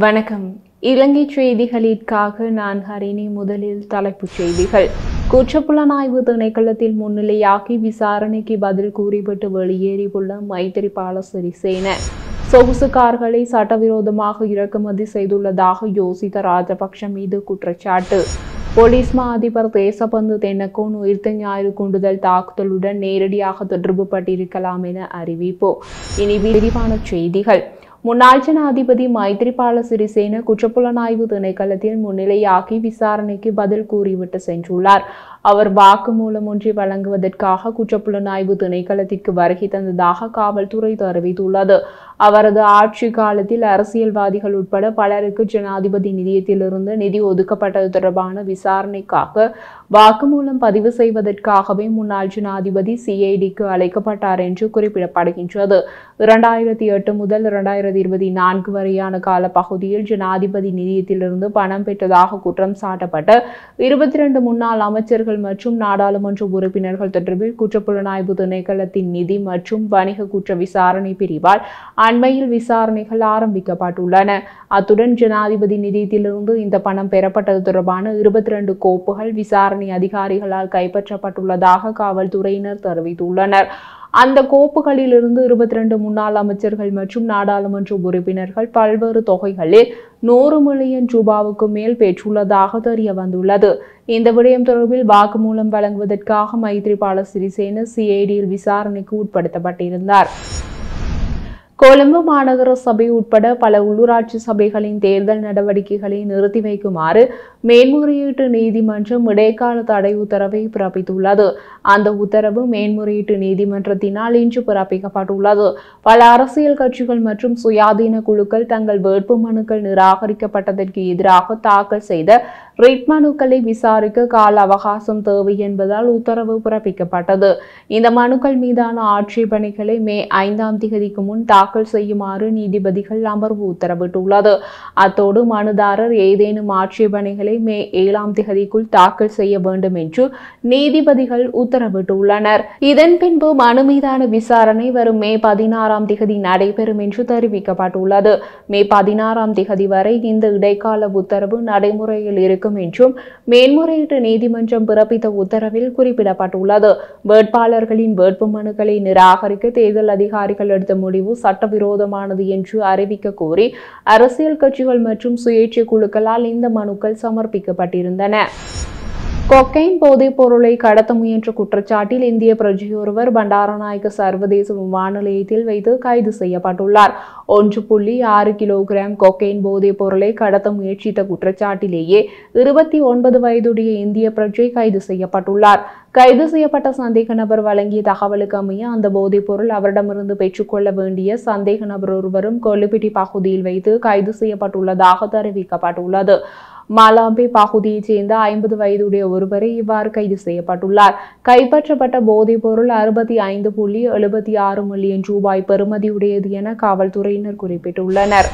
வணக்கம். இலங்கை செய்திகளுக்காக நான் ஹரிணி. முதலில் தலைப்புச் செய்திகள். குற்றப்புலனாய்வு திணைக்களத்தில் முன்னிலையாகி விசாரணைக்கு பதில் கூறிவிட்டு வெளியேறியுள்ள மைத்திரிபால சிறிசேன சொகுசு கார்களை சட்டவிரோதமாக இறக்குமதி செய்துள்ளதாக யோசித்த ராஜபக்ஷ மீது குற்றச்சாட்டு. போலீஸ் மா அதிபர் தேசபந்து தென்னக்கோன் உயிர்த்த ஞாயிறு குண்டுதல் தாக்குதலுடன் நேரடியாக தொடர்பு பட்டிருக்கலாம் என அறிவிப்பு. இனி விரிவான செய்திகள். முன்னாள் ஜனாதிபதி மைத்திரிபால சிறிசேன குற்றப்புலனாய்வு திணைக்களத்தில் முன்னிலையாகி விசாரணைக்கு பதில் கூறிவிட்டு சென்றுள்ளார். அவர் வாக்குமூலம் ஒன்றை வழங்குவதற்காக குற்றப்புலனாய்வு திணைக்களத்திற்கு வருகை தந்ததாக காவல்துறை தெரிவித்துள்ளது. அவரது ஆட்சி காலத்தில் அரசியல்வாதிகள் உட்பட பலருக்கு ஜனாதிபதி நிதியத்திலிருந்து நிதி ஒதுக்கப்பட்டது தொடர்பான விசாரணைக்காக வாக்குமூலம் பதிவு செய்வதற்காகவே முன்னாள் ஜனாதிபதி சிஐடிக்கு அழைக்கப்பட்டார் என்று குறிப்பிடப்படுகின்றது. 2008 முதல் 2024 வரையான காலப்பகுதியில் ஜனாதிபதி நிதியத்திலிருந்து பணம் பெற்றதாக குற்றம் சாட்டப்பட்ட 22 முன்னாள் அமைச்சர்கள் மற்றும் நாடாளுமன்ற உறுப்பினர்கள் தொடர்பில் குற்றப்புலனாய்வு திணைக்களத்தின் நிதி மற்றும் வணிக குற்ற விசாரணை பிரிவால் அண்மையில் விசாரணைகள் ஆரம்பிக்கப்பட்டுள்ளன. அத்துடன் ஜனாதிபதி நிதியத்திலிருந்து இந்த பணம் பெறப்பட்டது தொடர்பான 22 கோப்புகள் விசாரணை அதிகாரிகளால் கைப்பற்றப்பட்டுள்ளதாக காவல்துறையினர் தெரிவித்துள்ளனர். அந்த கோப்புகளிலிருந்து 22 முன்னாள் அமைச்சர்கள் மற்றும் நாடாளுமன்ற உறுப்பினர்கள் பல்வேறு தொகைகளில் 100 மில்லியன் ரூபாவுக்கு மேல் பெற்றுள்ளதாக தெரிய வந்துள்ளது. இந்த விடயம் தொடர்பில் வாக்குமூலம் வழங்குவதற்காக மைத்திரிபால சிறிசேன சிஐடியில் விசாரணைக்கு உட்படுத்தப்பட்டிருந்தார். கொழும்பு மாநகர சபை உட்பட பல உள்ளூராட்சி சபைகளின் தேர்தல் நடவடிக்கைகளை நிறுத்தி வைக்குமாறு மேன்முறையீட்டு நீதிமன்றம் இடைக்கால தடை உத்தரவை பிறப்பித்துள்ளது. அந்த உத்தரவு மேன்முறையீட்டு நீதிமன்றத்தினால் இன்று பிறப்பிக்கப்பட்டுள்ளது. பல அரசியல் கட்சிகள் மற்றும் சுயாதீன குழுக்கள் தங்கள் வேட்பு மனுக்கள் நிராகரிக்கப்பட்டதற்கு எதிராக தாக்கல் செய்த ரிட் மனுக்களை விசாரிக்க கால அவகாசம் தேவை என்பதால் உத்தரவு பிறப்பிக்கப்பட்டது. இந்த மனுக்கள் மீதான ஆட்சேபனைகளை மே 5ஆம் தேதிக்கு முன் தாக்கல் செய்யுமாறு நீதிபதிகள் அமர்வு உத்தரவிட்டுள்ளது. அத்தோடு மனுதாரர் ஏதேனும் ஆட்சேபனைகளை மே 7ஆம் தேதிக்குள் தாக்கல் செய்ய வேண்டும் என்று நீதிபதிகள் உத்தரவிட்டுள்ளனர். இதன் பின்பு மனு மீதான விசாரணை வரும் மே 16ஆம் தேதி நடைபெறும் என்று தெரிவிக்கப்பட்டுள்ளது. மே 16ஆம் தேதி வரை இந்த இடைக்கால உத்தரவு நடைமுறையில் இருக்கும் என்றும் மேன்முறையீட்டு நீதிமன்றம் பிறப்பித்த உத்தரவில் குறிப்பிடப்பட்டுள்ளது. வேட்பாளர்களின் வேட்பு மனுக்களை நிராகரிக்க தேர்தல் அதிகாரிகள் எடுத்த முடிவு சட்டவிரோதமானது என்று அறிவிக்க கோரி அரசியல் கட்சிகள் மற்றும் சுயேட்சை குழுக்களால் இந்த மனுக்கள் சமர்ப்பிக்கப்பட்டிருந்தன. கொக்கைன் போதைப் பொருளை கடத்த முயன்ற குற்றச்சாட்டில் இந்திய பிரஜையொருவர் பண்டாரநாயக்க சர்வதேச விமான நிலையத்தில் வைத்து கைது செய்யப்பட்டுள்ளார். 1.6 கிலோகிராம் கொக்கைன் போதைப் பொருளை கடத்த முயற்சித்த குற்றச்சாட்டிலேயே 29 வயதுடைய இந்திய பிரஜை கைது செய்யப்பட்டுள்ளார். கைது செய்யப்பட்ட சந்தேக நபர் வழங்கிய தகவலுக்கு அமைய அந்த போதைப் பொருள் அவரிடமிருந்து பெற்றுக்கொள்ள வேண்டிய சந்தேக நபர் ஒருவரும் கொல்லுப்பிட்டி பகுதியில் வைத்து கைது செய்யப்பட்டுள்ளதாக தெரிவிக்கப்பட்டுள்ளது. மாலாம்பே பகுதியைச் சேர்ந்த 50 வயதுடைய ஒருவரை இவ்வாறு கைது செய்யப்பட்டுள்ளார். கைப்பற்றப்பட்ட போதைப் பொருள் 65.76 மில்லியன் ரூபாய் பெறுமதியுடையது என காவல்துறையினர் குறிப்பிட்டுள்ளனர்.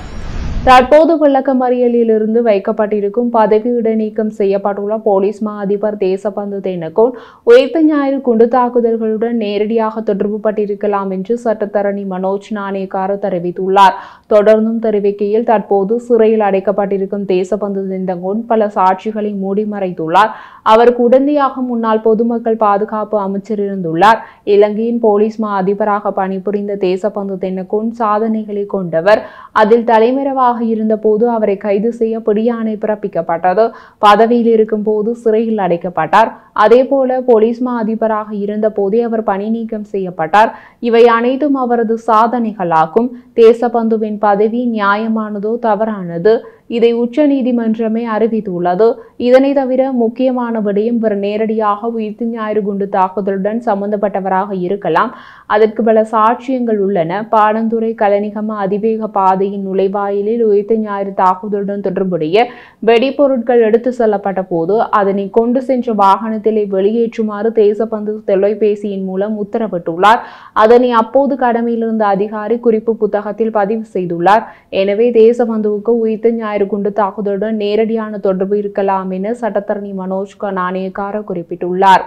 தற்போது விளக்கமறியலில் இருந்து வைக்கப்பட்டிருக்கும் பதவி இடைநீக்கம் செய்யப்பட்டுள்ள போலீஸ் மா அதிபர் தேசபந்து தென்னக்கோன் உயிர்த்த ஞாயிறு குண்டு தாக்குதல்களுடன் நேரடியாக தொடர்பு பட்டிருக்கலாம் என்று சட்டத்தரணி மனோஜ் நாணயக்கார தெரிவித்துள்ளார். தொடர்ந்தும் தெரிவிக்கையில், தற்போது சிறையில் அடைக்கப்பட்டிருக்கும் தேசபந்து தென்னக்கோன் பல சாட்சிகளை மூடி மறைத்துள்ளார். அவருக்கு உடந்தையாக முன்னாள் பொதுமக்கள் பாதுகாப்பு அமைச்சர் இருந்துள்ளார். இலங்கையின் போலீஸ் மா அதிபராக பணிபுரிந்த தேசபந்து தென்னக்கோன் சாதனைகளை கொண்டவர். அதில் தலைமறைவாக இருந்த போது அவரை கைது செய்ய பிடியாணை பிறப்பிக்கப்பட்டது. பதவியில் இருக்கும் போது சிறையில் அடைக்கப்பட்டார். அதேபோல போலீஸ் மா அதிபராக இருந்த போதே அவர் பணி நீக்கம் செய்யப்பட்டார். இவை அனைத்தும் அவரது சாதனைகளாகும். தேசபந்துவின் பதவி நியாயமானதோ தவறானது, இதை உச்ச நீதிமன்றமே அறிவித்துள்ளது. இதனை தவிர முக்கியமான விடயம், இவர் நேரடியாக உயிர்த்த ஞாயிறு குண்டு தாக்குதலுடன் சம்பந்தப்பட்டவராக இருக்கலாம். அதற்கு பல சாட்சியங்கள் உள்ளன. பாடந்துறை கலனிகம அதிவேக பாதையின் நுழைவாயிலில் உயிர்த்த ஞாயிறு தாக்குதலுடன் தொடர்புடைய வெடிப்பொருட்கள் எடுத்து செல்லப்பட்ட போது அதனை கொண்டு சென்ற வாகனத்திலே வெளியேற்றுமாறு தேசபந்து தொலைபேசியின் மூலம் உத்தரவிட்டுள்ளார். அதனை அப்போது கடமையில் இருந்த அதிகாரி குறிப்பு புத்தகத்தில் பதிவு செய்துள்ளார். எனவே தேசபந்துவுக்கு உயிர்த்த ஞாயிறு குண்டு தாக்குதலுடன் நேரடியான தொடர்பு இருக்கலாம் என சட்டத்தரணி மனோஜ் நாணயக்கார குறிப்பிட்டுள்ளார்.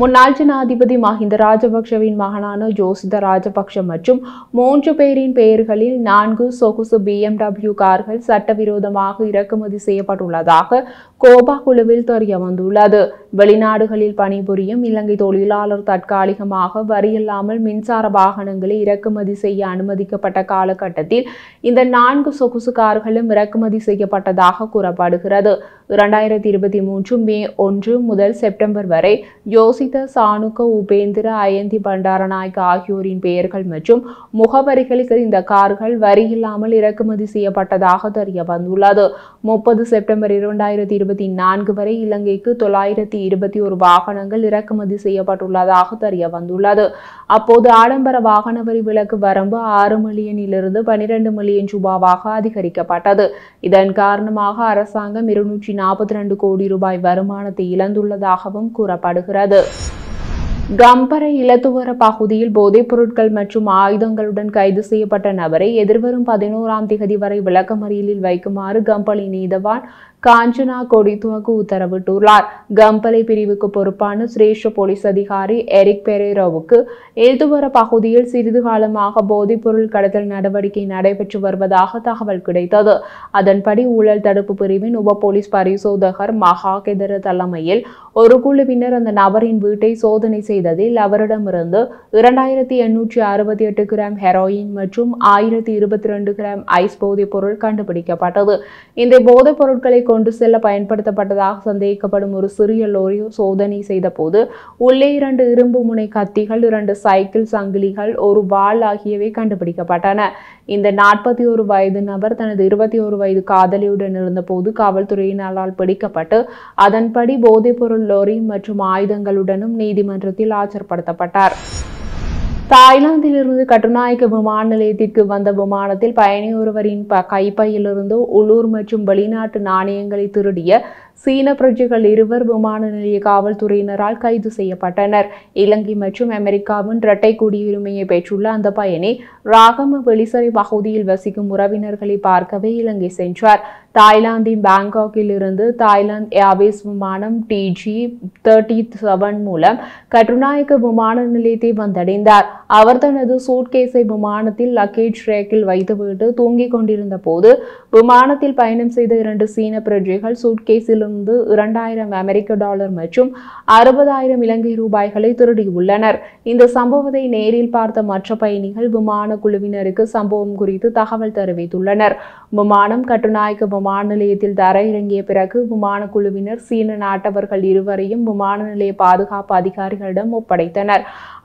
முன்னாள் ஜனாதிபதி மஹிந்த ராஜபக்ஷவின் மகனான ஜோசித ராஜபக்ஷ மற்றும் 3 பேரின் பெயர்களில் 4 சொகுசு BMW கார்கள் சட்டவிரோதமாக இறக்குமதி செய்யப்பட்டுள்ளதாக கோபா குழுவில் தெரிய வந்துள்ளது. வெளிநாடுகளில் பணிபுரியும் இலங்கை தொழிலாளர் தற்காலிகமாக வரியில்லாமல் மின்சார வாகனங்களை இறக்குமதி செய்ய அனுமதிக்கப்பட்ட காலகட்டத்தில் இந்த 4 சொகுசு கார்களும் இறக்குமதி செய்யப்பட்டதாக கூறப்படுகிறது. 2023 மே 1 முதல் செப்டம்பர் வரை யோசித்த சானுக்க உபேந்திர அயந்தி பண்டாரநாயக்க ஆகியோரின் பெயர்கள் மற்றும் முகவரிகளுக்கு இந்த கார்கள் வரியில்லாமல் இறக்குமதி செய்யப்பட்டதாக தெரிய வந்துள்ளது. 30 செப்டம்பர் 2024 வரை இலங்கைக்கு 921 வாகனங்கள் இறக்குமதி செய்யப்பட்டுள்ளதாக தெரிய வந்துள்ளது. அப்போது ஆடம்பர வாகன வரி விலக்கு வரம்பு 6 மில்லியனிலிருந்து 12 மில்லியன் ரூபாவாக அதிகரிக்கப்பட்டது. இதன் காரணமாக அரசாங்கம் 242 கோடி ரூபாய் வருமானத்தை இழந்துள்ளதாகவும் கூறப்படுகிறது. கம்பரை இலத்துவர பகுதியில் போதைப் பொருட்கள் மற்றும் ஆயுதங்களுடன் கைது செய்யப்பட்ட நபரை எதிர்வரும் 11ஆம் திகதி வரை விளக்கமறியலில் வைக்குமாறு கம்பளை நீதவான் காஞ்சனா கொடித்துவக்கு உத்தரவிட்டுள்ளார். கம்பளை பிரிவுக்கு பொறுப்பான சிரேஷ்ட போலீஸ் அதிகாரி எரிக் பெரேராவுக்கு எல்துவர பகுதியில் சிறிது காலமாக போதைப்பொருள் கடத்தல் நடவடிக்கை நடைபெற்று வருவதாக தகவல் கிடைத்தது. அதன்படி ஊழல் தடுப்பு பிரிவின் உப போலீஸ் பரிசோதகர் மகாகெதர தலைமையில் ஒரு குழுவினர் அந்த நபரின் வீட்டை சோதனை செய்ததில் அவரிடமிருந்து 2868 கிராம் ஹெரோயின் மற்றும் 1022 கிராம் ஐஸ் போதைப் பொருள் கண்டுபிடிக்கப்பட்டது. இந்த போதைப் பொருட்களை கொண்டு செல்ல பயன்படுத்தப்பட்டதாக சந்தேகிக்கப்படும் ஒரு சிறிய லோரி சோதனை செய்த போது உள்ளே 2 இரும்பு முனை கத்திகள், 2 சைக்கிள் சங்கிலிகள், ஒரு வாள் ஆகியவை கண்டுபிடிக்கப்பட்டன. இந்த 41 வயது நபர் தனது 21 வயது காதலியுடன் இருந்தபோது காவல்துறையினரால் பிடிக்கப்பட்டு அதன்படி போதைப்பொருள் லோரி மற்றும் ஆயுதங்களுடனும் நீதிமன்றத்தில் ஆஜர்படுத்தப்பட்டார். தாய்லாந்திலிருந்து கட்டுநாயக்க விமான நிலையத்திற்கு வந்த விமானத்தில் பயணி ஒருவரின் கைப்பையிலிருந்து உள்ளூர் மற்றும் வெளிநாட்டு நாணயங்களை திருடிய சீன பிரஜைகள் 2 விமான நிலைய காவல்துறையினரால் கைது செய்யப்பட்டனர். இலங்கை மற்றும் அமெரிக்காவின் இரட்டை குடியுரிமையை பெற்றுள்ள அந்த பயணி ராகம வெளிசரை பகுதியில் வசிக்கும் உறவினர்களை பார்க்கவே இலங்கை சென்றார். தாய்லாந்தின் பாங்காக்கில் இருந்து தாய்லாந்து ஏர்வேஸ் விமானம் TG37 மூலம் கட்டுநாயக்க விமான நிலையத்தை வந்தடைந்தார். அவர் தனது சூட்கேஸை விமானத்தில் லக்கேஜ் ரேக்கில் வைத்துவிட்டு தூங்கிக் கொண்டிருந்த போது விமானத்தில் பயணம் செய்த 2 சீன பிரஜைகள் சூட்கேஸில் $2000 அமெரிக்க டாலர் மற்றும் 60,000 இலங்கை ரூபாய்களை திருடியுள்ளனர். இந்த சம்பவத்தை நேரில் பார்த்த மற்ற பயணிகள் விமான குழுவினருக்கு சம்பவம் குறித்து தகவல் தெரிவித்துள்ளனர். விமானம் கட்டுநாயக்க விமான நிலையத்தில் தரையிறங்கிய பிறகு விமான குழுவினர் சீன நாட்டவர்கள் 2 விமான நிலைய பாதுகாப்பு அதிகாரிகளிடம் ஒப்படைத்தனர்.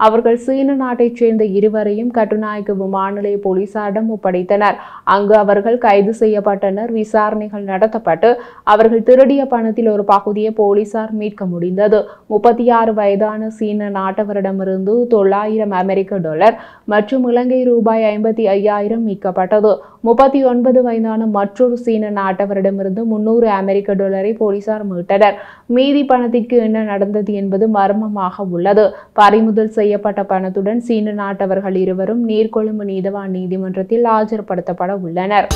அவர்கள் சீன நாட்டைச் சேர்ந்த 2 கட்டுநாயக்க விமான நிலைய போலீசாரிடம் ஒப்படைத்தனர். அங்கு அவர்கள் கைது செய்யப்பட்டனர். விசாரணைகள் நடத்தப்பட்டு அவர்கள் திருடிய பணத்தில் ஒரு பகுதியை போலீசார் மீட்க முடிந்தது. 36 வயதான சீன நாட்டவரிடமிருந்து 900 அமெரிக்க டாலர் மற்றும் இலங்கை ரூபாய் 55,000 மீட்கப்பட்டது. 39 வயதான மற்றொரு சீன நாட்டவரிடமிருந்து 300 அமெரிக்க டாலரை போலீசார் மீட்டனர். மீதி பணத்திற்கு என்ன நடந்தது என்பது மர்மமாக உள்ளது. பறிமுதல் செய்யப்பட்ட பணத்துடன் சீன நாட்டவர்கள் 2 நீர்கொழும்பு நீதவான் நீதிமன்றத்தில் ஆஜர்படுத்தப்பட உள்ளனர்.